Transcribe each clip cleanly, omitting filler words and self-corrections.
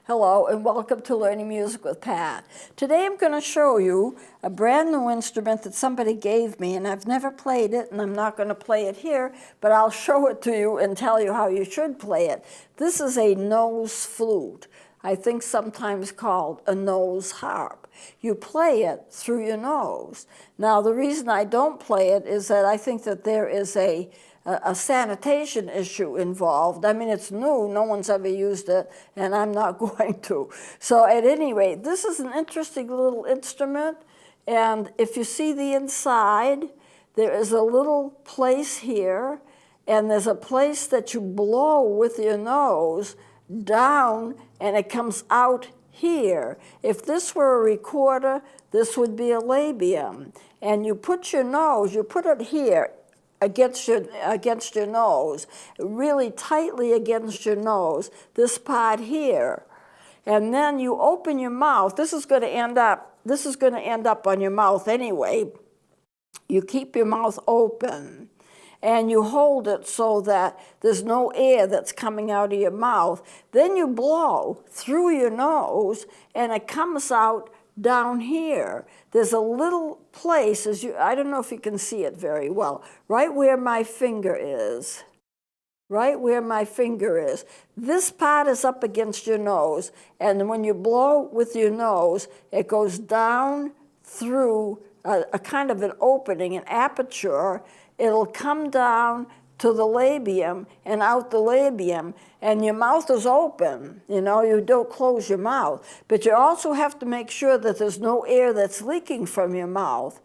Hello and welcome to Learning Music with Pat. Today I'm going to show you a brand new instrument that somebody gave me, and I've never played it and I'm not going to play it here, but I'll show it to you and tell you how you should play it. This is a nose flute, I think sometimes called a nose harp. You play it through your nose. Now the reason I don't play it is that I think that there is a sanitation issue involved. I mean, it's new, no one's ever used it, and I'm not going to. So at any rate, this is an interesting little instrument, and if you see the inside, there is a little place here, and there's a place that you blow with your nose down, and it comes out here. If this were a recorder, this would be a labium. And you put your nose, you put it here, against your nose, really tightly against your nose, this part here. And then you open your mouth. This is going to end up on your mouth anyway. You keep your mouth open and you hold it so that there's no air that's coming out of your mouth. Then you blow through your nose and it comes out down here. There's a little place, I don't know if you can see it very well, right where my finger is. Right where my finger is. This part is up against your nose, and when you blow with your nose, it goes down through a kind of an opening, an aperture. It'll come down to the labium and out the labium, and your mouth is open. You know, you don't close your mouth. But you also have to make sure that there's no air that's leaking from your mouth.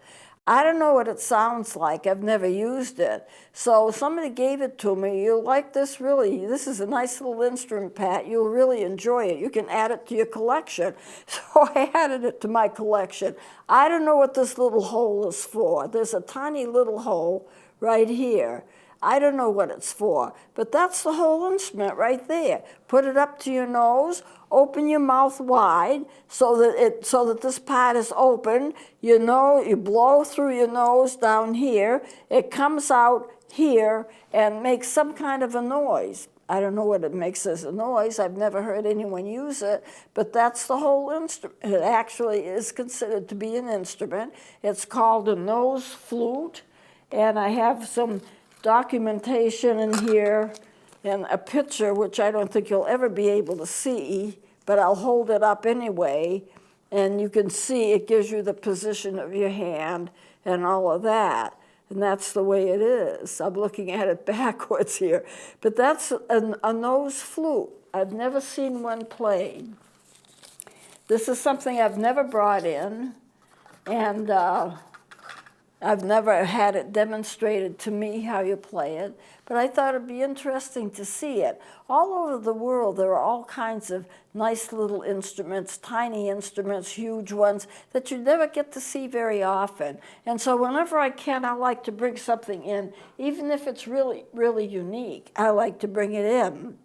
I don't know what it sounds like. I've never used it. So somebody gave it to me. You'll like this, really. This is a nice little instrument, Pat. You'll really enjoy it. You can add it to your collection. So I added it to my collection. I don't know what this little hole is for. There's a tiny little hole right here. I don't know what it's for, but that's the whole instrument right there. Put it up to your nose, open your mouth wide so that this part is open. You blow through your nose down here. It comes out here and makes some kind of a noise. I don't know what it makes as a noise. I've never heard anyone use it, but that's the whole instrument. It actually is considered to be an instrument. It's called a nose flute, and I have some documentation in here and a picture, which I don't think you'll ever be able to see, but I'll hold it up anyway, and you can see it gives you the position of your hand and all of that, and that's the way it is. I'm looking at it backwards here, but that's a nose flute. I've never seen one played. This is something I've never brought in, and I've never had it demonstrated to me how you play it, but I thought it'd be interesting to see it. All over the world, there are all kinds of nice little instruments, tiny instruments, huge ones, that you never get to see very often. And so whenever I can, I like to bring something in, even if it's really, really unique. I like to bring it in.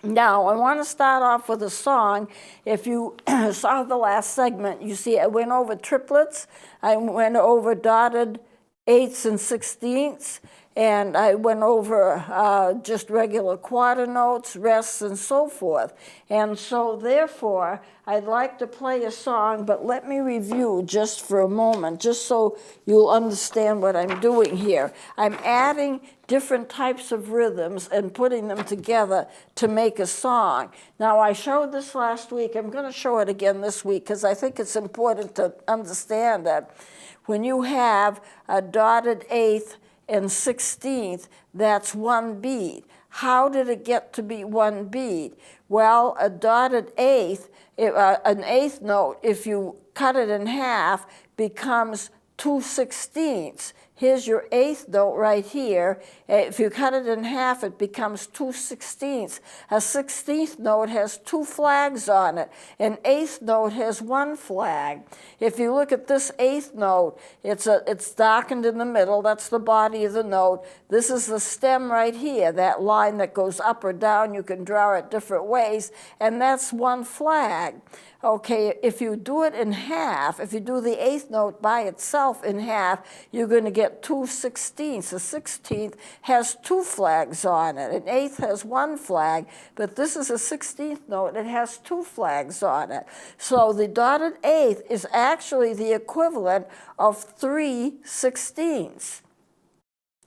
Now, I want to start off with a song. If you saw the last segment, you see I went over triplets, I went over dotted eighths and sixteenths, and I went over just regular quarter notes, rests, and so forth. And so, therefore, I'd like to play a song, but let me review just for a moment, just so you'll understand what I'm doing here. I'm adding different types of rhythms and putting them together to make a song. Now, I showed this last week. I'm going to show it again this week because I think it's important to understand that when you have a dotted eighth and 16th, that's one beat. How did it get to be one beat? Well, a dotted eighth, an eighth note, if you cut it in half, becomes 2/16. Here's your eighth note right here. If you cut it in half, it becomes 2/16. A 16th note has two flags on it. An eighth note has one flag. If you look at this eighth note, it's darkened in the middle. That's the body of the note. This is the stem right here, that line that goes up or down. You can draw it different ways, and that's one flag. Okay, if you do it in half, if you do the eighth note by itself in half, you're going to get get 2/16. A 16th has 2 flags on it. An 1/8 has 1 flag, but this is a 16th note. It has 2 flags on it. So the dotted 1/8 is actually the equivalent of 3/16.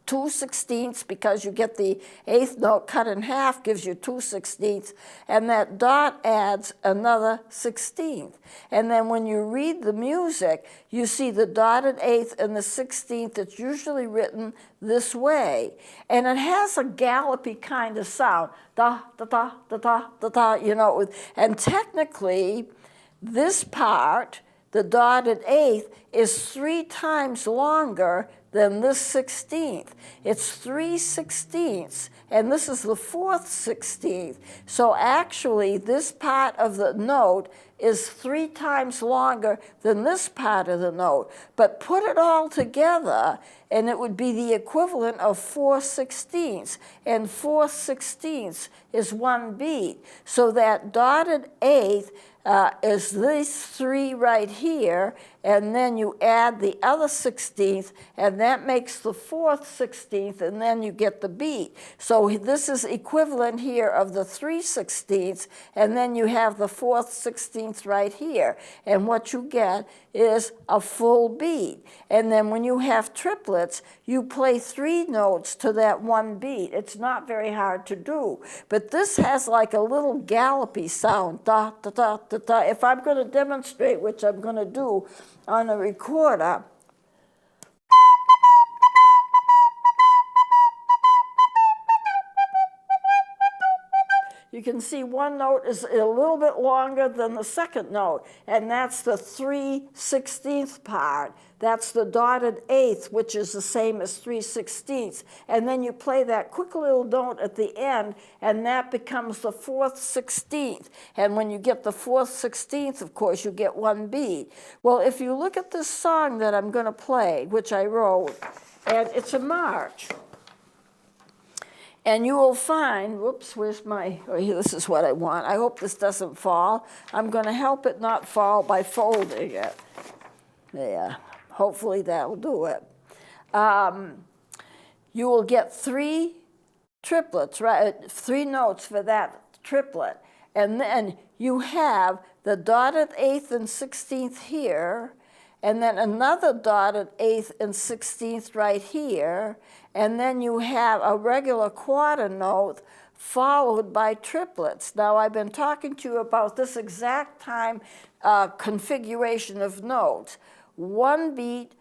2/16 because you get the 1/8 note cut in half gives you 2/16, and that dot adds another 16th. And then when you read the music, you see the dotted 1/8 and the 16th. It's usually written this way, and it has a gallopy kind of sound, da da da da da da da. You know, and technically, this part, the dotted 1/8, is 3 times longer than this 16th. It's 3/16, and this is the 4th 16th. So actually, this part of the note is 3 times longer than this part of the note. But put it all together, and it would be the equivalent of 4/16, and 4/16 is 1 beat. So that dotted 1/8 is these 3 right here, and then you add the other 16th, and that makes the 4th 16th, and then you get the beat. So this is equivalent here of the 3/16, and then you have the 4th 16th right here, and what you get is a full beat. And then when you have triplets, you play 3 notes to that 1 beat. It's not very hard to do, but this has like a little gallopy sound, da da da da da. If I'm going to demonstrate, which I'm going to do on a recorder, you can see one note is a little bit longer than the second note, and that's the 3/16 part. That's the dotted 1/8, which is the same as 3/16. And then you play that quick little note at the end, and that becomes the 4th 16th. And when you get the 4th 16th, of course, you get 1 beat. Well, if you look at this song that I'm going to play, which I wrote, and it's a march. And you will find, whoops, where's my, oh, this is what I want. I hope this doesn't fall. I'm going to help it not fall by folding it. There, hopefully that'll do it. You will get 3 triplets, right? 3 notes for that triplet. And then you have the dotted 1/8 and 16th here, and then another dotted 1/8 and 16th right here, and then you have a regular quarter note followed by triplets. Now, I've been talking to you about this exact time configuration of notes. 1 beat,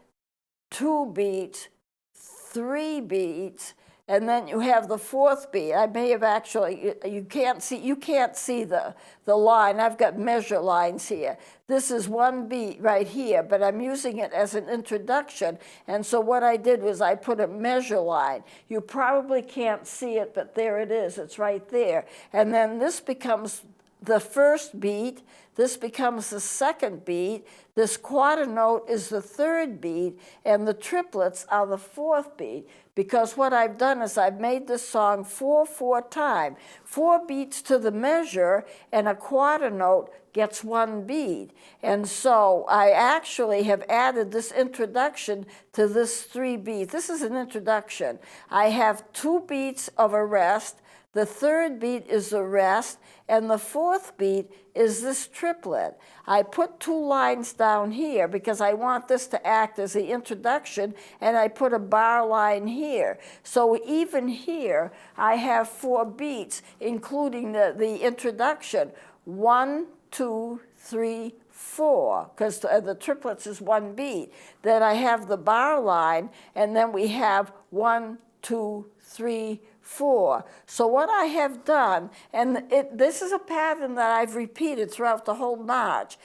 2 beats, 3 beats, and then you have the 4th beat. I may have actually, you can't see the line. I've got measure lines here. This is 1 beat right here, but I'm using it as an introduction. And so what I did was I put a measure line. You probably can't see it, but there it is. It's right there. And then this becomes the 1st beat. This becomes the 2nd beat. This quarter note is the 3rd beat, and the triplets are the 4th beat. Because what I've done is I've made this song 4/4 time. 4 beats to the measure, and a quarter note gets 1 beat. And so I actually have added this introduction to this 3 beats. This is an introduction. I have 2 beats of a rest. The 3rd beat is the rest, and the 4th beat is this triplet. I put 2 lines down here because I want this to act as the introduction, and I put a bar line here. So even here, I have 4 beats, including the introduction. 1, 2, 3, 4, because the triplets is 1 beat. Then I have the bar line, and then we have 1, 2, 3, 4. So what I have done, and this is a pattern that I've repeated throughout the whole march.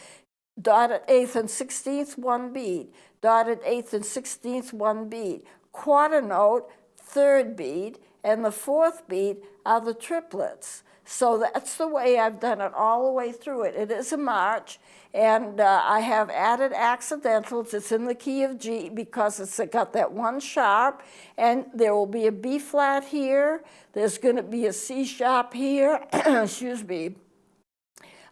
Dotted 1/8 and 16th, 1 beat. Dotted 1/8 and 16th, 1 beat. Quarter note, 3rd beat, and the 4th beat are the triplets. So that's the way I've done it all the way through it. It is a march, and I have added accidentals. It's in the key of G because it's got that 1 sharp, and there will be a B flat here. There's going to be a C sharp here. Excuse me.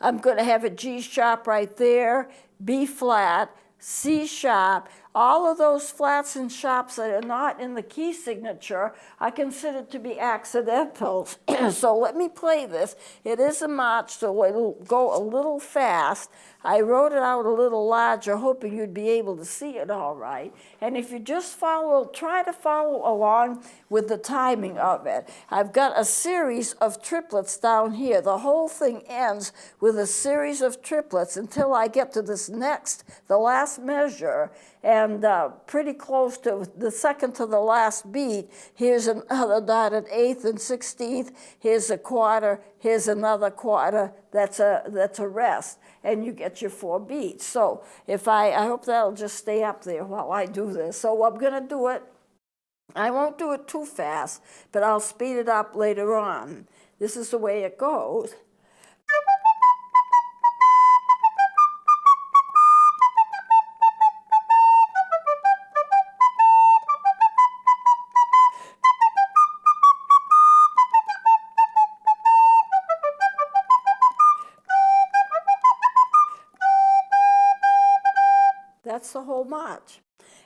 I'm going to have a G sharp right there, B flat, C sharp, All of those flats and sharps that are not in the key signature are considered to be accidentals. So let me play this. It is a march, so it'll go a little fast. I wrote it out a little larger, hoping you'd be able to see it all right. And if you just try to follow along with the timing of it. I've got a series of triplets down here. The whole thing ends with a series of triplets until I get to this next, the last measure, and pretty close to the second to the last beat. Here's another dotted eighth and 16th. Here's a quarter. Here's another quarter. That's a rest, and you get your 4 beats. So I hope that'll just stay up there while I do this. So I'm going to do it. I won't do it too fast, but I'll speed it up later on. This is the way it goes. That's the whole march.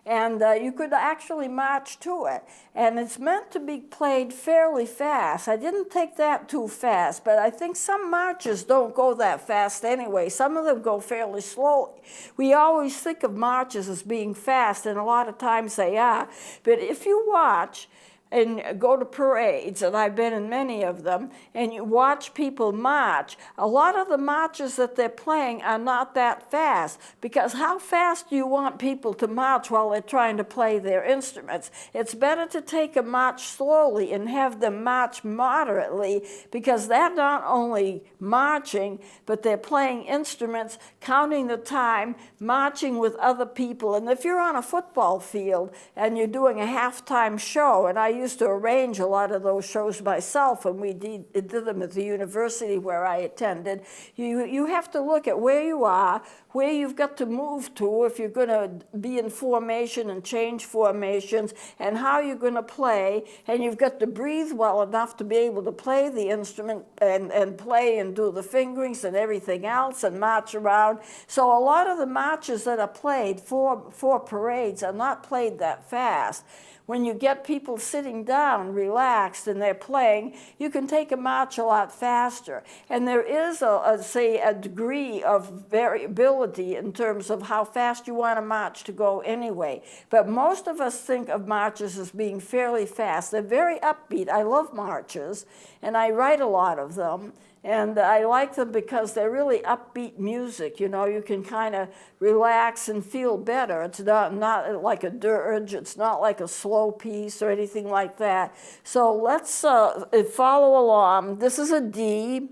And you could actually march to it. And it's meant to be played fairly fast. I didn't take that too fast, but I think some marches don't go that fast anyway. Some of them go fairly slowly. We always think of marches as being fast, and a lot of times they are. But if you watch and go to parades, and I've been in many of them, and you watch people march, a lot of the marches that they're playing are not that fast, because how fast do you want people to march while they're trying to play their instruments? It's better to take a march slowly and have them march moderately, because they're not only marching, but they're playing instruments, counting the time, marching with other people. And if you're on a football field and you're doing a halftime show, and I used to arrange a lot of those shows myself, and we did them at the university where I attended. You have to look at where you are, where you've got to move to if you're going to be in formation and change formations, and how you're going to play, and you've got to breathe well enough to be able to play the instrument and play and do the fingerings and everything else and march around. So a lot of the marches that are played for parades are not played that fast. When you get people sitting down, relaxed, and they're playing, you can take a march a lot faster. And there is, a degree of variability in terms of how fast you want a march to go anyway. But most of us think of marches as being fairly fast. They're very upbeat. I love marches, and I write a lot of them. And I like them because they're really upbeat music. You know, you can kind of relax and feel better. It's not like a dirge. It's not like a slow piece or anything like that. So let's follow along. This is a D.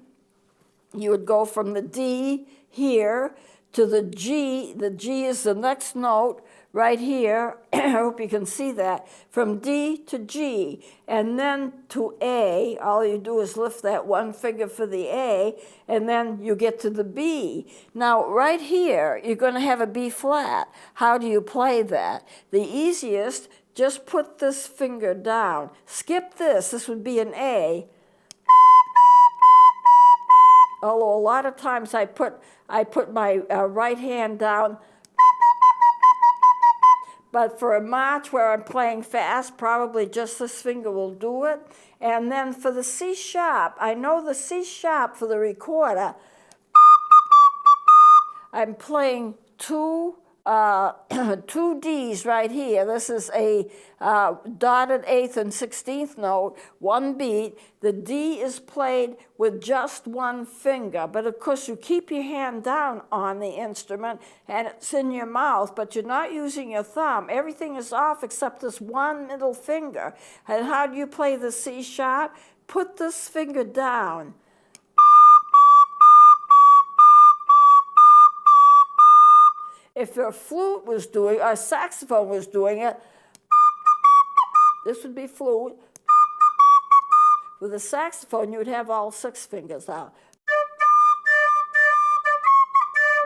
You would go from the D here to the G. The G is the next note right here. I hope you can see that. From D to G, and then to A. All you do is lift that one finger for the A, and then you get to the B. Now, right here, you're going to have a B flat. How do you play that? The easiest, just put this finger down. Skip this. This would be an A. Although a lot of times I put my right hand down. But for a march where I'm playing fast, probably just this finger will do it. And then for the C sharp, I know the C sharp for the recorder, I'm playing two Ds right here. This is a dotted eighth and 16th note, one beat. The D is played with just one finger, but of course you keep your hand down on the instrument and it's in your mouth, but you're not using your thumb. Everything is off except this one middle finger. And how do you play the C sharp? Put this finger down. If your flute was doing, or saxophone was doing it, this would be flute. With a saxophone, you would have all 6 fingers out.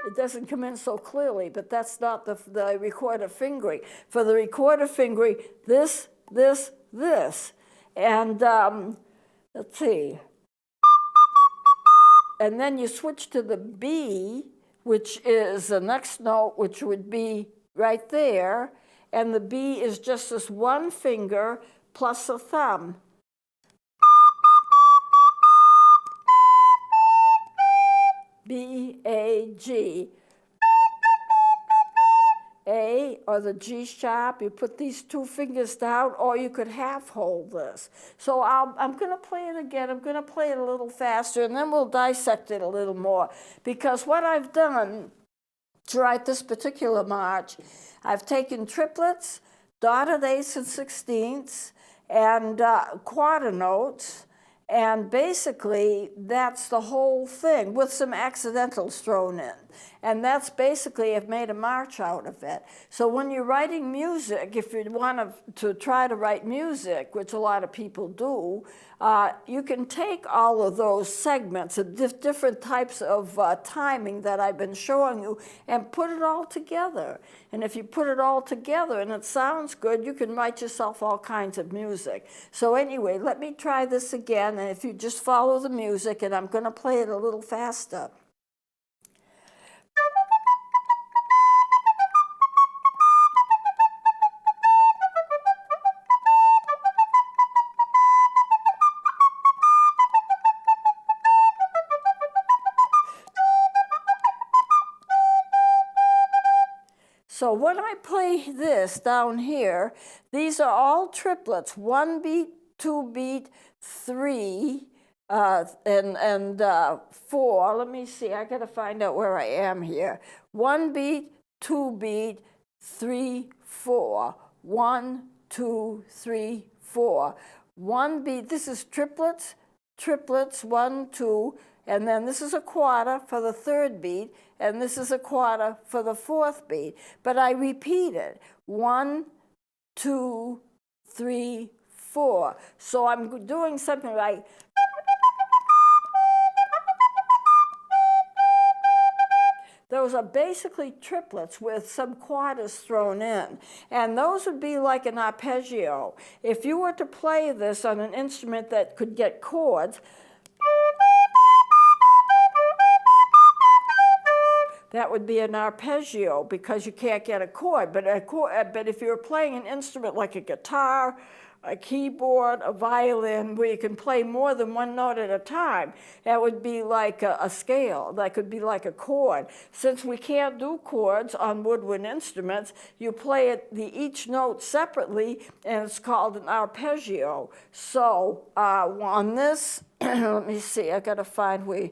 It doesn't come in so clearly, but that's not the recorder fingering. For the recorder fingering, this, and let's see. And then you switch to the B, which is the next note, which would be right there, and the B is just this one finger plus a thumb. B, A, G. A or the G sharp, you put these two fingers down, or you could half hold this. So I'm going to play it again. I'm going to play it a little faster, and then we'll dissect it a little more. Because what I've done to write this particular march, I've taken triplets, dotted eighths and sixteenths, and quarter notes, and basically that's the whole thing with some accidentals thrown in. And that's basically, I've made a march out of it. So when you're writing music, if you want to try to write music, which a lot of people do, you can take all of those segments of different types of timing that I've been showing you and put it all together. And if you put it all together and it sounds good, you can write yourself all kinds of music. So anyway, let me try this again, and if you just follow the music, and I'm going to play it a little faster. So when I play this down here, these are all triplets, 1 beat, 2 beat, 3, and 4. Let me see, I gotta find out where I am here. 1 beat, 2 beat, 3, 4. 1, 2, 3, 4. 1 beat, this is triplets, triplets, 1, 2, and then this is a quarter for the third beat, and this is a quarter for the fourth beat. But I repeat it, 1, 2, 3, 4. So I'm doing something like, those are basically triplets with some quarters thrown in. And those would be like an arpeggio. If you were to play this on an instrument that could get chords, that would be an arpeggio because you can't get a chord. But if you're playing an instrument like a guitar, a keyboard, a violin, where you can play more than one note at a time, that would be like a scale. That could be like a chord. Since we can't do chords on woodwind instruments, you play each note separately, and it's called an arpeggio. So on this, let me see, I got to find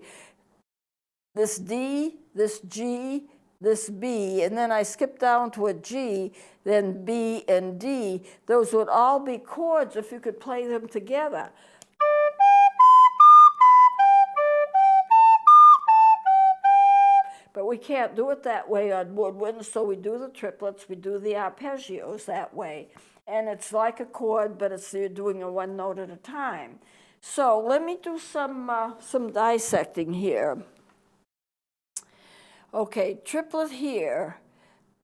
this D, this G, this B, and then I skip down to a G, then B and D. Those would all be chords if you could play them together. But we can't do it that way on woodwind, so we do the triplets, we do the arpeggios that way. And it's like a chord, but you're doing a one note at a time. So let me do some dissecting here. Okay, triplet here.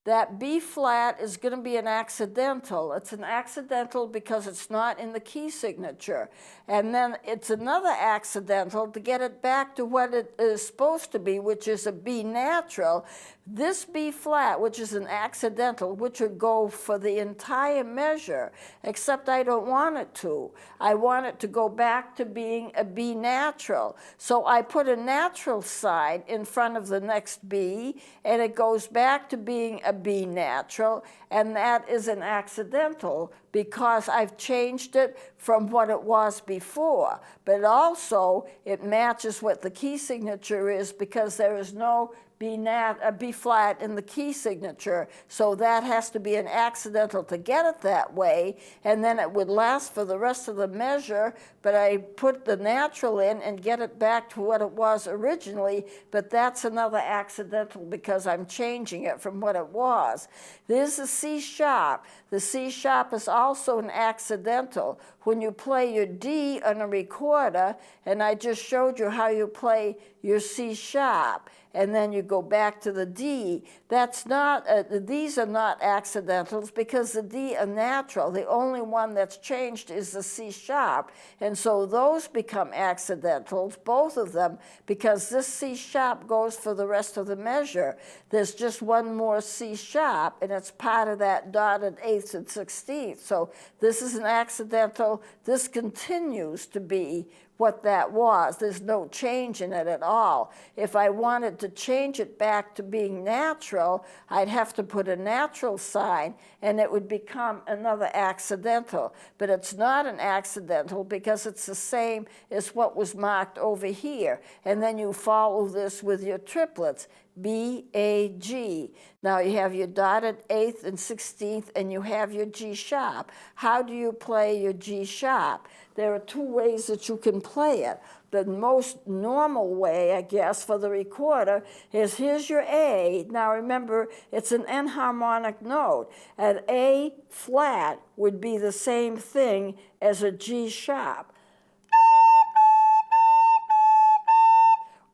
That B flat is going to be an accidental. It's an accidental because it's not in the key signature. And then it's another accidental to get it back to what it is supposed to be, which is a B natural. This B flat, which is an accidental, which would go for the entire measure, except I don't want it to. I want it to go back to being a B natural. So I put a natural side in front of the next B, and it goes back to being a B natural, and that is an accidental because I've changed it from what it was before. But also, it matches what the key signature is because there is no B flat in the key signature, so that has to be an accidental to get it that way, and then it would last for the rest of the measure, but I put the natural in and get it back to what it was originally, but that's another accidental because I'm changing it from what it was. There's the C sharp. The C sharp is also an accidental. when you play your D on a recorder, and I just showed you how you play your C sharp, and then you go back to the D. That's not, these are not accidentals because the D are natural. The only one that's changed is the C sharp. And so those become accidentals, both of them, because this C sharp goes for the rest of the measure. There's just one more C sharp, and it's part of that dotted eighth and 16th. So this is an accidental. This continues to be what that was. There's no change in it at all. If I wanted to change it back to being natural, I'd have to put a natural sign and it would become another accidental. But it's not an accidental because it's the same as what was marked over here. And then you follow this with your triplets. B, A, G. Now you have your dotted eighth and 16th, and you have your G sharp. How do you play your G sharp? There are two ways that you can play it. The most normal way, I guess, for the recorder is here's your A. Now remember, it's an enharmonic note. An A flat would be the same thing as a G sharp.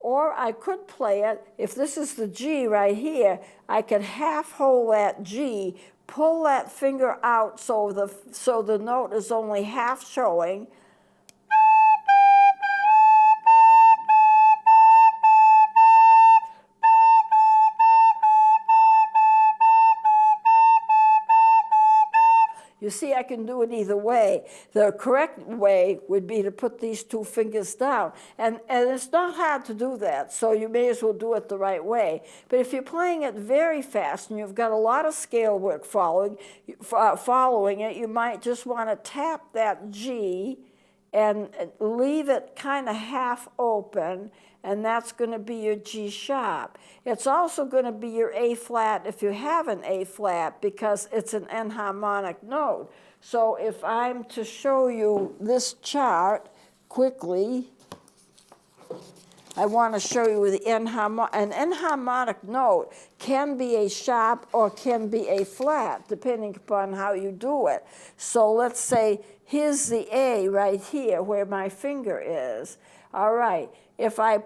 Or I could play it, if this is the G right here, I could half hold that G, pull that finger out so the note is only half showing. You see, I can do it either way. The correct way would be to put these two fingers down. And it's not hard to do that, so you may as well do it the right way. But if you're playing it very fast and you've got a lot of scale work following it, you might just want to tap that G and leave it kind of half open, and that's going to be your G sharp. It's also going to be your A flat if you have an A flat because it's an enharmonic note. So if I'm to show you this chart quickly, I want to show you the an enharmonic note can be a sharp or can be a flat, depending upon how you do it. So let's say here's the A right here where my finger is. All right, if I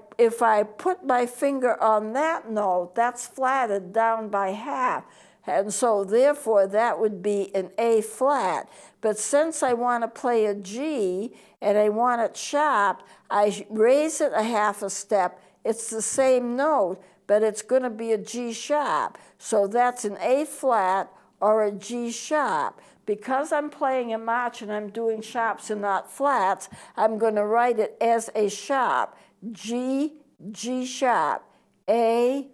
put my finger on that note, that's flatted down by half. And so therefore that would be an A flat. But since I want to play a G and I want it sharp, I raise it a half a step. It's the same note, but it's going to be a G sharp. So that's an A flat or a G sharp. Because I'm playing a march and I'm doing sharps and not flats, I'm going to write it as a sharp. G, G sharp, A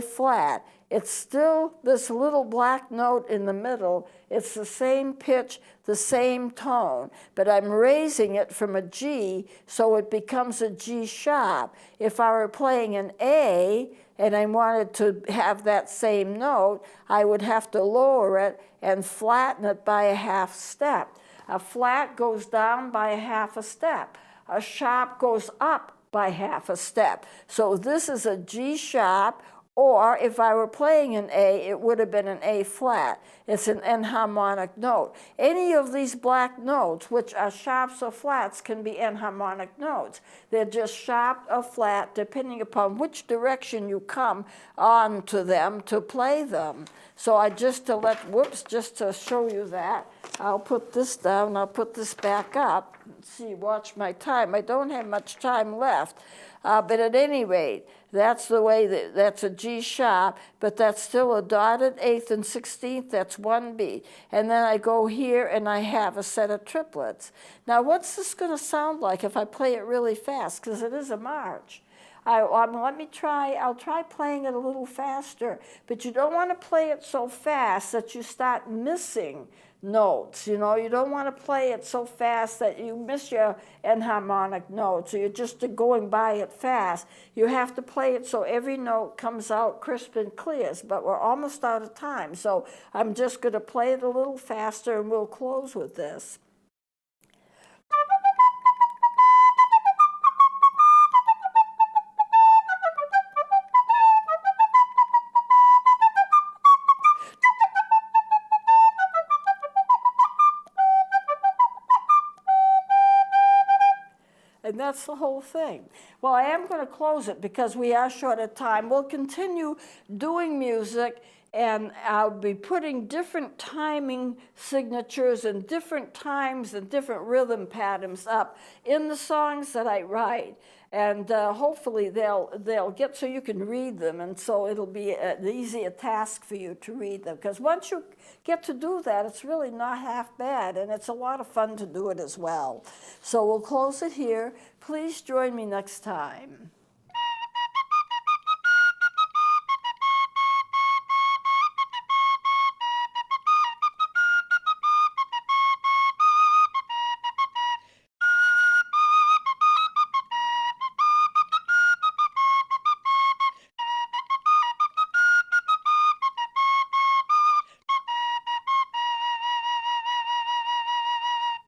flat. It's still this little black note in the middle. It's the same pitch, the same tone, but I'm raising it from a G, so it becomes a G sharp. If I were playing an A and I wanted to have that same note, I would have to lower it and flatten it by a half step. A flat goes down by a half a step. A sharp goes up by half a step. So this is a G sharp, or if I were playing an A, it would have been an A flat. It's an enharmonic note. Any of these black notes, which are sharps or flats, can be enharmonic notes. They're just sharp or flat, depending upon which direction you come on to them to play them. So just to show you that, I'll put this down, I'll put this back up. See, watch my time. I don't have much time left. But at any rate, that's the way that's a G sharp, but that's still a dotted eighth and 16th, that's one beat. And then I go here and I have a set of triplets. Now what's this going to sound like if I play it really fast, because it is a march? I'll try playing it a little faster, but you don't want to play it so fast that you start missing notes. You know, you don't want to play it so fast that you miss your enharmonic notes, or you're just going by it fast. You have to play it so every note comes out crisp and clear, but we're almost out of time. So I'm just going to play it a little faster and we'll close with this. And that's the whole thing. Well, I am going to close it because we are short of time. We'll continue doing music, and I'll be putting different timing signatures and different times and different rhythm patterns up in the songs that I write. And hopefully they'll get so you can read them, and so it'll be an easier task for you to read them. Because once you get to do that, it's really not half bad, and it's a lot of fun to do it as well. So we'll close it here. Please join me next time.